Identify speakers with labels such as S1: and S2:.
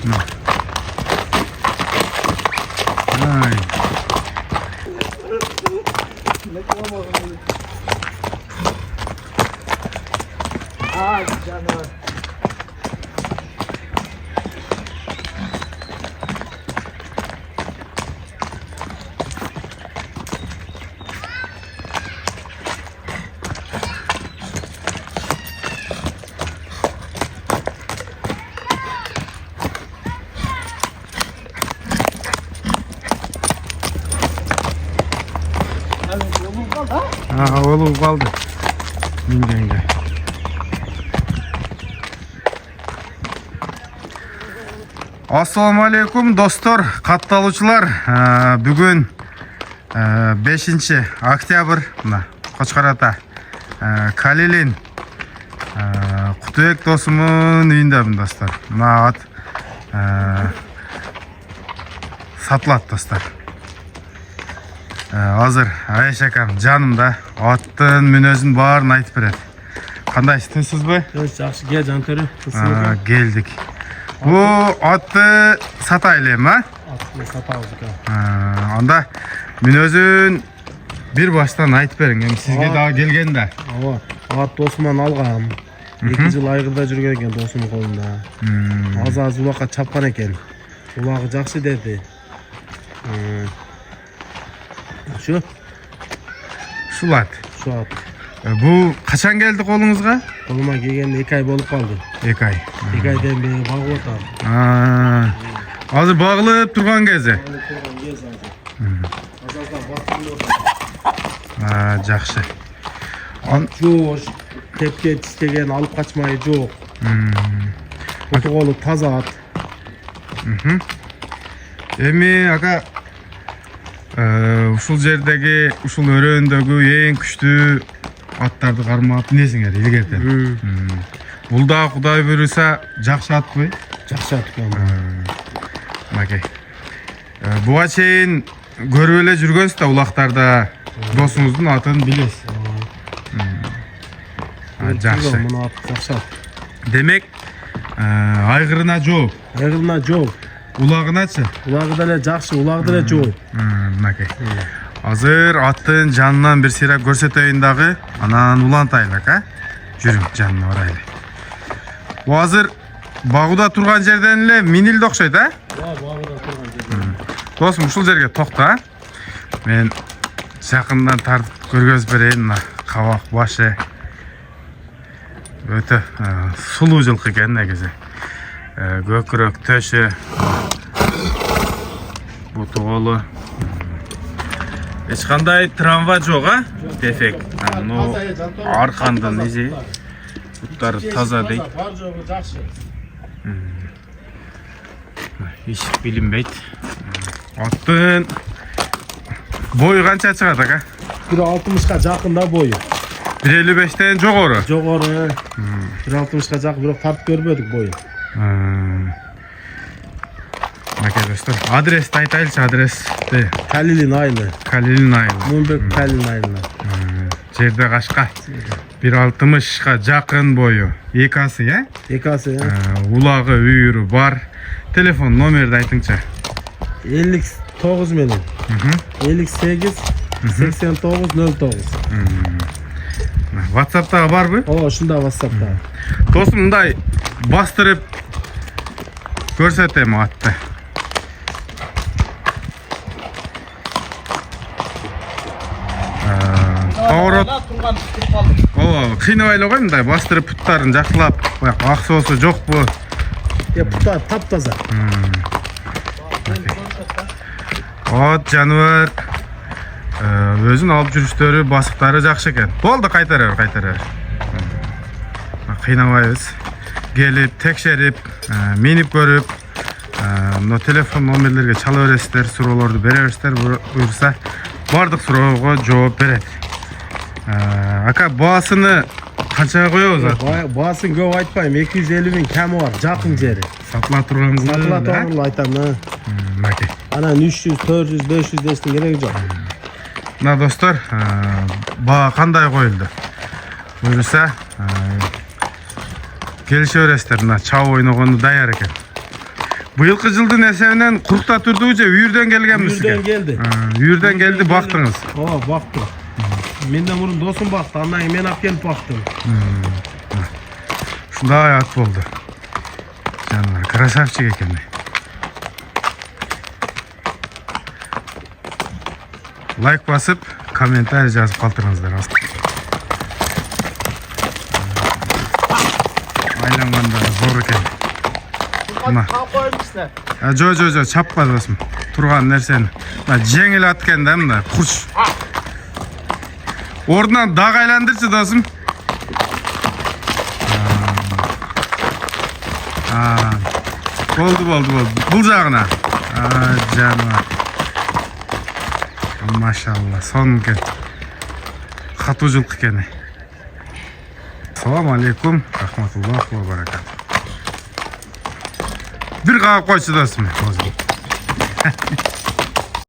S1: Ay.
S2: Ay canım.
S1: Oğlum kaldı. Mingenge. Assalamu alaikum dostlar, kattалуучулар. Бүгүн 5 октябрь, Кочкор ата. Калилин Кутубек досумун үйүндөмүн достор. Мына ат сатылат достор. Азыр Айша акам жанымда аттын мүнөзүн баарын айтып берет. Кандайсыз, тынчсызбы?
S2: Жакшы, кел Жантөрү.
S1: Келдик. Бу атты сатайлы эми,
S2: Атты сатабыз экен.
S1: Анда мүнөзүн бир баштан айтып бериң. Эми сизге дагы келген да.
S2: Ооба, ат досуман алгам. 2 жыл айгырда жүргөн экен досумдун колунда. Аз улакка чапкан экен. Улагы жакшы деди.
S1: Шулат.
S2: Şu at.
S1: Бу качан келди колуңузга?
S2: Koluma gelgende 2 ay болуп kaldı.
S1: 2 ай.
S2: 2 aydan beri bağlı otar.
S1: Азыр багылып турган кези. Жакшы.
S2: Joş, tepki istegen alıp kaçmayı yok. Otu kolu taza at.
S1: Эми ака ушул жердеги, ушул өрөөндөгү эң күчтүү аттарды кармап несиңер илгертен. Бул да Кудай буйруса жакшы атпы?
S2: Жақсы at ekan.
S1: Макей. Буга чейин көрүп эле жүргөнсүз да улактарда досуңуздун атын билесиз. Жакшы.
S2: Bunu at жақсы at.
S1: Демек, айгырына жооп,
S2: Ayırına жоқ.
S1: улагыначы?
S2: Ulağı da ele жақсы, ulağı da ele жоқ.
S1: Макей. Азыр аттын жанынан бир сыйра көрсөтөйүн дагы, анан улантайлык, Жүрүң, жанына барайлы. Бу азыр багуда турган жерден эле минилди окшойт,
S2: Bağırda turgan жерде.
S1: Досум, ушул жерге токто, Мен жакындан тартып көргөзүп берейин, мына кабак башы. Өтө сулуу жылкы экен негизи. Көкүрөк төшү, буту колу. Эч кандай травма жок, Дефект. Аркандын изи. Буттары таза дейт.
S2: Бар жоғы жақсы.
S1: Ишик билинбейт. Аттын бою канча чыгат, ака?
S2: 1.60'a жақында бойы.
S1: 1.55'тен жогору.
S2: Жоғары. 1.60'a жақын, бирок тартып көрбөдүк бойы.
S1: Макей достор, адрести айтайлычы, адрести.
S2: Калилин айылы.
S1: Калилин айылы.
S2: Мунбек Калилин айылына.
S1: Жерде кашка. 1.60'га жакын бою. Экасы,
S2: Екасы,
S1: Улагы, үйүрү бар. Телефон номерди айтыңчы.
S2: 59 менен. 58 89 09.
S1: WhatsApp'ta барбы?
S2: О, ушунда WhatsApp'та.
S1: Досум, мындай бастырып көрсөтөм атты. Поворот. Ооба, кыйнабай эле кой, мындай бастырып путтарын жакшылап, ак соосу жокпу?
S2: Пута таптаза.
S1: Ат жаныбар өзүн алып жүрүштөрү, басыктары жакшы экен. Болду, кайтара бер. Кыйнабайбыз. Келип, текшерип, минип көрүп, мына телефон номерлерге чала бересиздер, суроолорду бере бересиздер, буюрса бардык суроого жооп берет. Ака, баасыны канчага коебуз?
S2: Баасын көп айтпайм, 250 000 кеми бар, жакын жери.
S1: Сатыла турганыңызды
S2: Сатыла турганын айтам.
S1: Макей.
S2: Анан 300, 400, 500 дештин кереги жок.
S1: Мына достор, баа кандай коюлду? Буюрса келише бересиздер, мына чабып ойногону даяр экен. Bıyılkı жылдын esebinен kurukta turduğuca үйürden gelgenmiş sizge.
S2: Үйürden geldi.
S1: Үйürden geldi baktınız.
S2: Aa baktım. Menden burun dostum baktı. Andan keyin men alып kelip baktım.
S1: Şunda hayat oldu. Canlar krasavчик eкен. Like basıp komentar жазып калтырыңыздар. Айланганда зор экен. Мына. Жо, чаппа досым. Турган нерсени. Мына жеңил аткен да мына курч. Ордунан даг айландырчы досым. Болду. Бул жагына. Жаным. Машалла, сон екен. Қатужылық екен. Салам алейкум, рахматуллах ва баракат. Bir қағып қойшы досым.